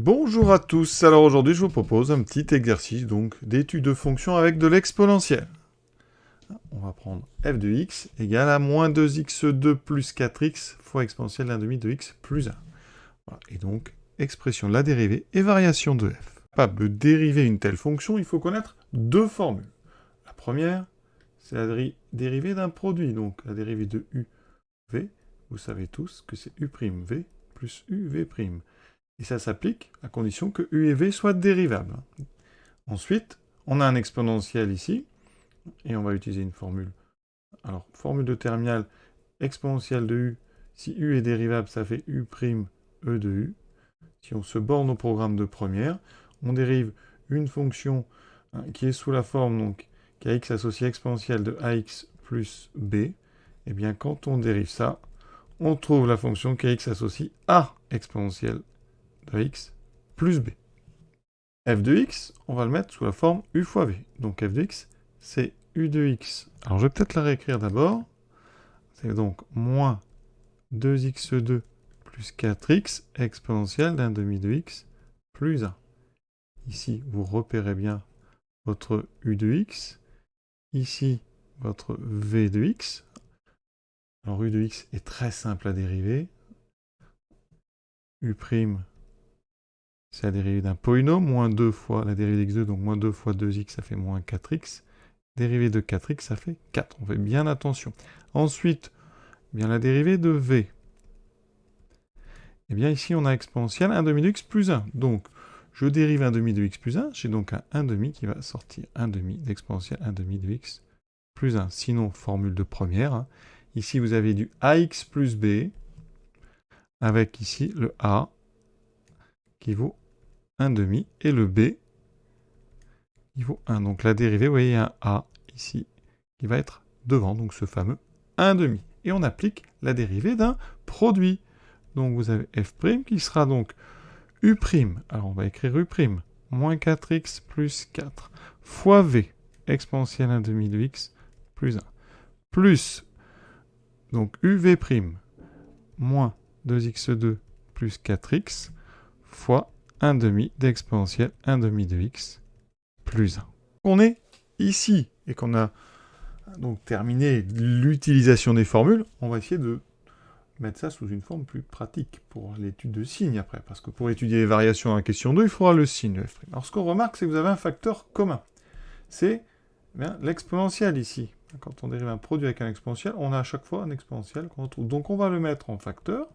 Bonjour à tous, alors aujourd'hui je vous propose un petit exercice d'étude de fonctions avec de l'exponentielle. On va prendre f de x égale à moins 2x2 plus 4x fois exponentielle d'un demi de x plus 1. Voilà. Et donc, expression de la dérivée et variation de f. Capable de dériver une telle fonction, il faut connaître deux formules. La première, c'est la dérivée d'un produit, donc la dérivée de uv. Vous savez tous que c'est u'v plus uv'. Et ça s'applique à condition que u et v soient dérivables. Ensuite, on a un exponentiel ici, et on va utiliser une formule. Alors, formule de terminale, exponentielle de u, si u est dérivable, ça fait u' e de u. Si on se borne au programme de première, on dérive une fonction qui est sous la forme, donc, kx associé exponentielle de ax plus b. Et bien, quand on dérive ça, on trouve la fonction kx associe a exponentielle de x plus b. f de x, on va le mettre sous la forme u fois v. Donc f de x, c'est u de x. Alors je vais peut-être la réécrire d'abord. C'est donc moins 2x2 plus 4x exponentielle d'un demi de x plus 1. Ici, vous repérez bien votre u de x. Ici, votre v de x. Alors u de x est très simple à dériver. U', c'est la dérivée d'un polynôme, moins 2 fois la dérivée d'x2, donc moins 2 fois 2x, ça fait moins 4x. Dérivée de 4x, ça fait 4. On fait bien attention. Ensuite, bien la dérivée de v. Et bien ici, on a exponentielle 1 demi de x plus 1. Donc, je dérive 1 demi de x plus 1. J'ai donc un 1 demi qui va sortir 1 demi d'exponentielle 1 demi de x plus 1. Sinon, formule de première. Ici, vous avez du ax plus b, avec ici le a qui vaut 1 demi, et le b qui vaut 1. Donc la dérivée, vous voyez, il y a un a ici qui va être devant, donc ce fameux 1 demi. Et on applique la dérivée d'un produit. Donc vous avez f' qui sera donc u'. Alors on va écrire u', moins 4x plus 4, fois v, exponentielle 1 demi de x plus 1, plus, donc uv', moins 2x2 plus 4x, fois 1 demi d'exponentielle 1 demi de x plus 1. On est ici, et qu'on a donc terminé l'utilisation des formules, on va essayer de mettre ça sous une forme plus pratique pour l'étude de signes après, parce que pour étudier les variations en question 2, il faudra le signe, le f'. Alors ce qu'on remarque, c'est que vous avez un facteur commun. C'est l'exponentielle ici. Quand on dérive un produit avec un exponentiel, on a à chaque fois un exponentiel qu'on retrouve. Donc on va le mettre en facteur.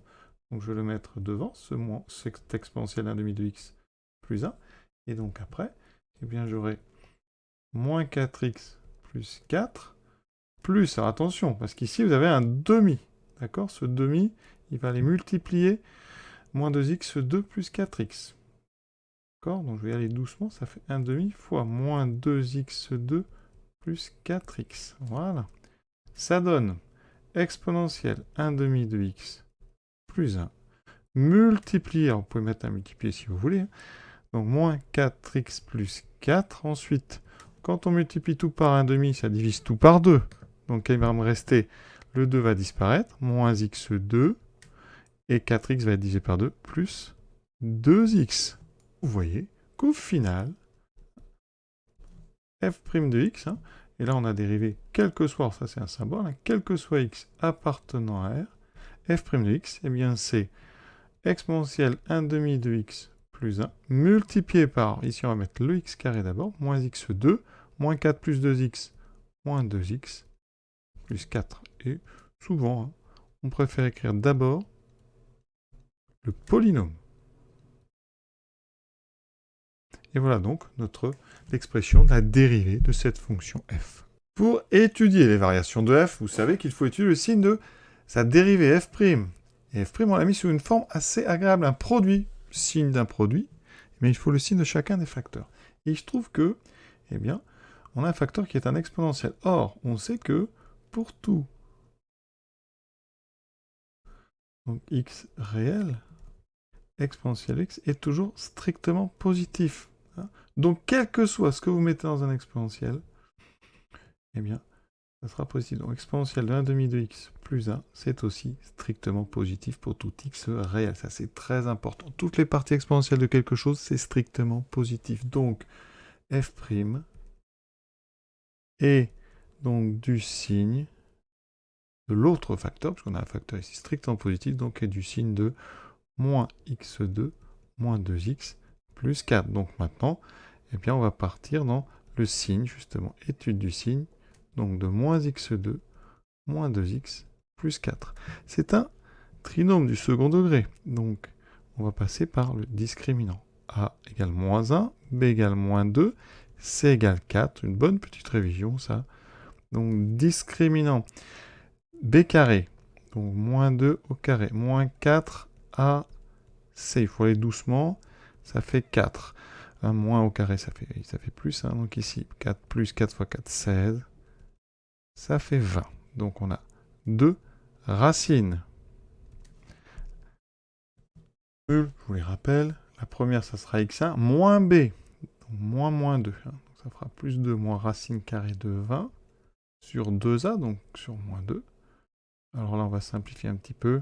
Donc je vais le mettre devant, cet exponentiel 1 demi de x plus 1. Et donc après, eh bien j'aurai moins 4x plus 4, plus, alors attention, parce qu'ici vous avez un demi, d'accord? Ce demi, il va les multiplier, moins 2x2 plus 4x. D'accord? Donc je vais y aller doucement, ça fait 1 demi fois moins 2x2 plus 4x. Voilà. Ça donne exponentielle 1 demi de x plus 1, multiplié, alors vous pouvez mettre un multiplié si vous voulez, donc moins 4x plus 4. Ensuite, quand on multiplie tout par 1 demi, ça divise tout par 2. Donc il va me rester, le 2 va disparaître, moins x2, et 4x va être divisé par 2, plus 2x. Vous voyez qu'au final, f' de x, et là on a dérivé quel que soit, ça c'est un symbole, quel que soit x appartenant à R, f' de x, eh bien c'est exponentielle 1 demi de x plus 1, multiplié par, ici on va mettre le x carré d'abord, moins x2, moins 4 plus 2x, moins 2x, plus 4. Et souvent, on préfère écrire d'abord le polynôme. Et voilà donc l'expression de la dérivée de cette fonction f. Pour étudier les variations de f, vous savez qu'il faut étudier le signe de sa dérivée f'. Et f', on l'a mis sous une forme assez agréable, un produit, signe d'un produit, mais il faut le signe de chacun des facteurs. Et il se trouve que, eh bien, on a un facteur qui est un exponentiel. Or, on sait que pour tout donc x réel, exponentielle x est toujours strictement positif. Donc, quel que soit ce que vous mettez dans un exponentiel, eh bien, ça sera positif. Donc exponentielle de 1 demi de x plus 1, c'est aussi strictement positif pour tout x réel. Ça, c'est très important. Toutes les parties exponentielles de quelque chose, c'est strictement positif. Donc, f' est donc du signe de l'autre facteur, parce qu'on a un facteur ici strictement positif, donc est du signe de moins x2 moins 2x plus 4. Donc maintenant, eh bien, on va partir dans le signe, justement, étude du signe, donc de moins x2 moins 2x plus 4. C'est un trinôme du second degré, donc on va passer par le discriminant. A égale moins 1, B égale moins 2, C égale 4, une bonne petite révision ça. Donc discriminant B carré, donc moins 2 au carré, moins 4 à C, il faut aller doucement, ça fait 4. Un moins au carré, ça fait plus, hein. Donc ici, 4 plus 4 fois 4, 16, ça fait 20. Donc on a 2 racines. Je vous les rappelle, la première, ça sera x1 moins b, donc moins 2. Hein. Donc ça fera plus 2 moins racine carrée de 20 sur 2a, donc sur moins 2. Alors là, on va simplifier un petit peu.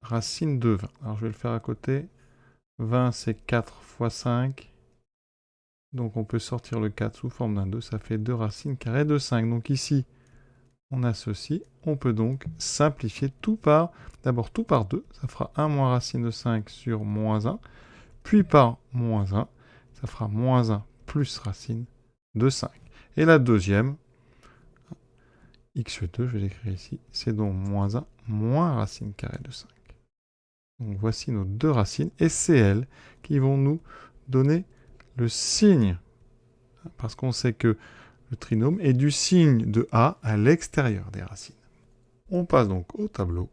Racine de 20. Alors je vais le faire à côté. 20, c'est 4 fois 5. Donc on peut sortir le 4 sous forme d'un 2. Ça fait 2 racines carrées de 5. Donc ici, on a ceci. On peut donc simplifier tout par... D'abord tout par 2. Ça fera 1 moins racine de 5 sur moins 1. Puis par moins 1. Ça fera moins 1 plus racine de 5. Et la deuxième, x2, je vais l'écrire ici, c'est donc moins 1 moins racine carrée de 5. Donc voici nos deux racines, et c'est elles qui vont nous donner le signe, parce qu'on sait que le trinôme est du signe de A à l'extérieur des racines. On passe donc au tableau,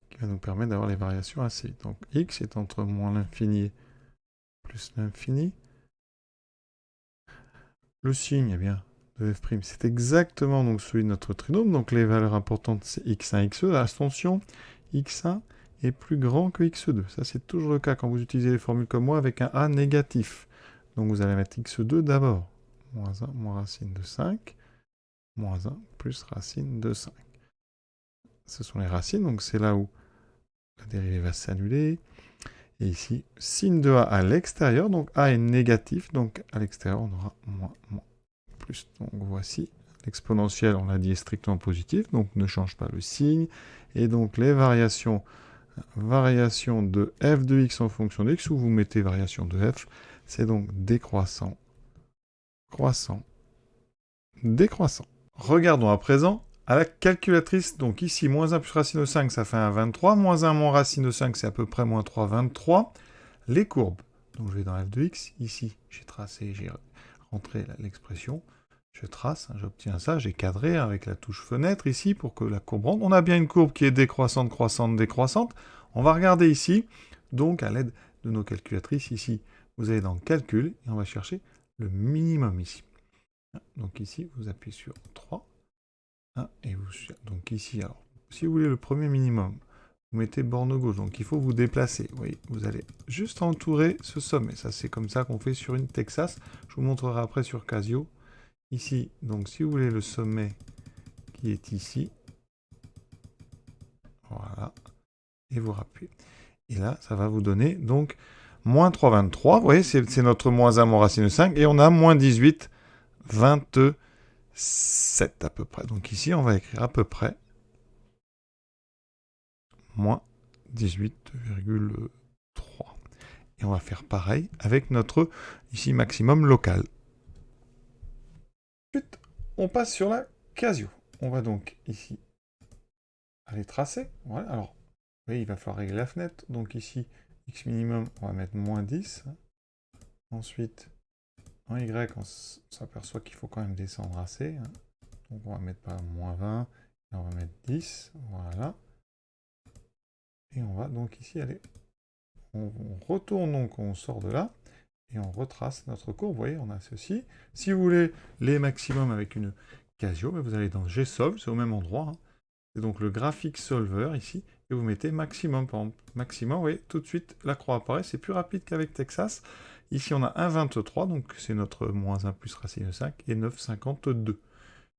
qui va nous permettre d'avoir les variations assez vite. Donc x est entre moins l'infini et plus l'infini. Le signe, eh bien, de f', c'est exactement donc celui de notre trinôme. Donc les valeurs importantes, c'est x1, xe. Attention, x1 est plus grand que x2. Ça, c'est toujours le cas quand vous utilisez les formules comme moi avec un a négatif. Donc vous allez mettre x2 d'abord. Moins 1, moins racine de 5. Moins 1, plus racine de 5. Ce sont les racines, donc c'est là où la dérivée va s'annuler. Et ici, signe de a à l'extérieur, donc a est négatif, donc à l'extérieur, on aura moins plus. Donc voici, l'exponentielle, on l'a dit, est strictement positif, donc ne change pas le signe. Et donc les variations de f de x en fonction de x, où vous mettez variation de f, c'est donc décroissant, croissant, décroissant. Regardons à présent à la calculatrice. Donc ici, moins 1 plus racine de 5, ça fait un 23. Moins 1 moins racine de 5, c'est à peu près moins 3, 23. Les courbes. Donc je vais dans f de x. Ici, j'ai tracé, j'ai rentré l'expression. Je trace, hein, j'obtiens ça. J'ai cadré avec la touche fenêtre ici pour que la courbe rentre. On a bien une courbe qui est décroissante, croissante, décroissante. On va regarder ici. Donc à l'aide de nos calculatrices, ici, vous allez dans calcul et on va chercher le minimum ici. Donc ici, vous appuyez sur 3. Et vous, donc ici, alors, si vous voulez le premier minimum, vous mettez borne gauche, donc il faut vous déplacer. Vous voyez, vous allez juste entourer ce sommet. Ça, c'est comme ça qu'on fait sur une Texas. Je vous montrerai après sur Casio. Ici, donc si vous voulez le sommet qui est ici, voilà, et vous rappuyez. Et là, ça va vous donner donc moins 3,23. Vous voyez, c'est notre moins 1 moins racine de 5, et on a moins 18, 27 à peu près. Donc ici, on va écrire à peu près moins 18,3. Et on va faire pareil avec notre, ici, maximum local. Ensuite, on passe sur la Casio. On va donc ici aller tracer. Voilà, alors, vous voyez, il va falloir régler la fenêtre. Donc ici, x minimum, on va mettre moins 10. Ensuite, en y, on s'aperçoit qu'il faut quand même descendre assez. Donc on va mettre par moins 20, et on va mettre 10, voilà. Et on va donc ici aller, on retourne donc, on sort de là, et on retrace notre courbe. Vous voyez, on a ceci. Si vous voulez les maximums avec une Casio, vous allez dans GSolve, c'est au même endroit. C'est donc le graphic solver ici, et vous mettez maximum, par exemple. Maximum, vous voyez, tout de suite, la croix apparaît, c'est plus rapide qu'avec Texas. Ici, on a 1,23, donc c'est notre moins 1 plus racine de 5, et 9,52.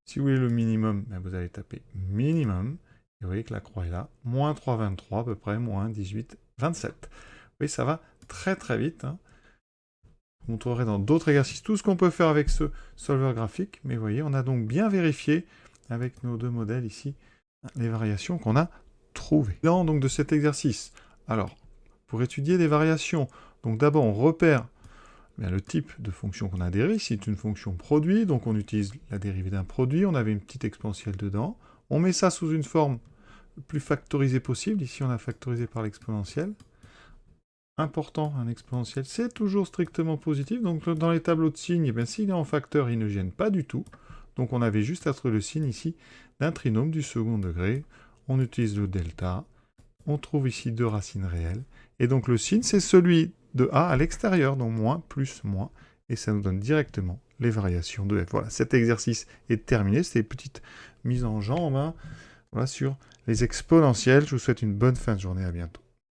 Si vous voulez le minimum, ben vous allez taper minimum, et vous voyez que la croix est là, moins 3,23 à peu près, moins 18,27. Vous voyez, ça va très très vite. Hein. Je vous montrerai dans d'autres exercices tout ce qu'on peut faire avec ce solver graphique, mais vous voyez, on a donc bien vérifié avec nos deux modèles ici les variations qu'on a trouvées. Donc de cet exercice, alors, pour étudier des variations, donc d'abord on repère le type de fonction qu'on a dérivée. C'est une fonction produit, donc on utilise la dérivée d'un produit, on avait une petite exponentielle dedans, on met ça sous une forme plus factorisée possible, ici on a factorisé par l'exponentielle. Important, un exponentiel, c'est toujours strictement positif, donc dans les tableaux de signes, s'il est en facteur, il ne gêne pas du tout. Donc on avait juste à trouver le signe ici d'un trinôme du second degré, on utilise le delta, on trouve ici deux racines réelles, et donc le signe c'est celui de A à l'extérieur, donc moins plus moins, et ça nous donne directement les variations de f. Voilà, cet exercice est terminé, c'est une petite mise en jambe voilà, sur les exponentielles. Je vous souhaite une bonne fin de journée, à bientôt.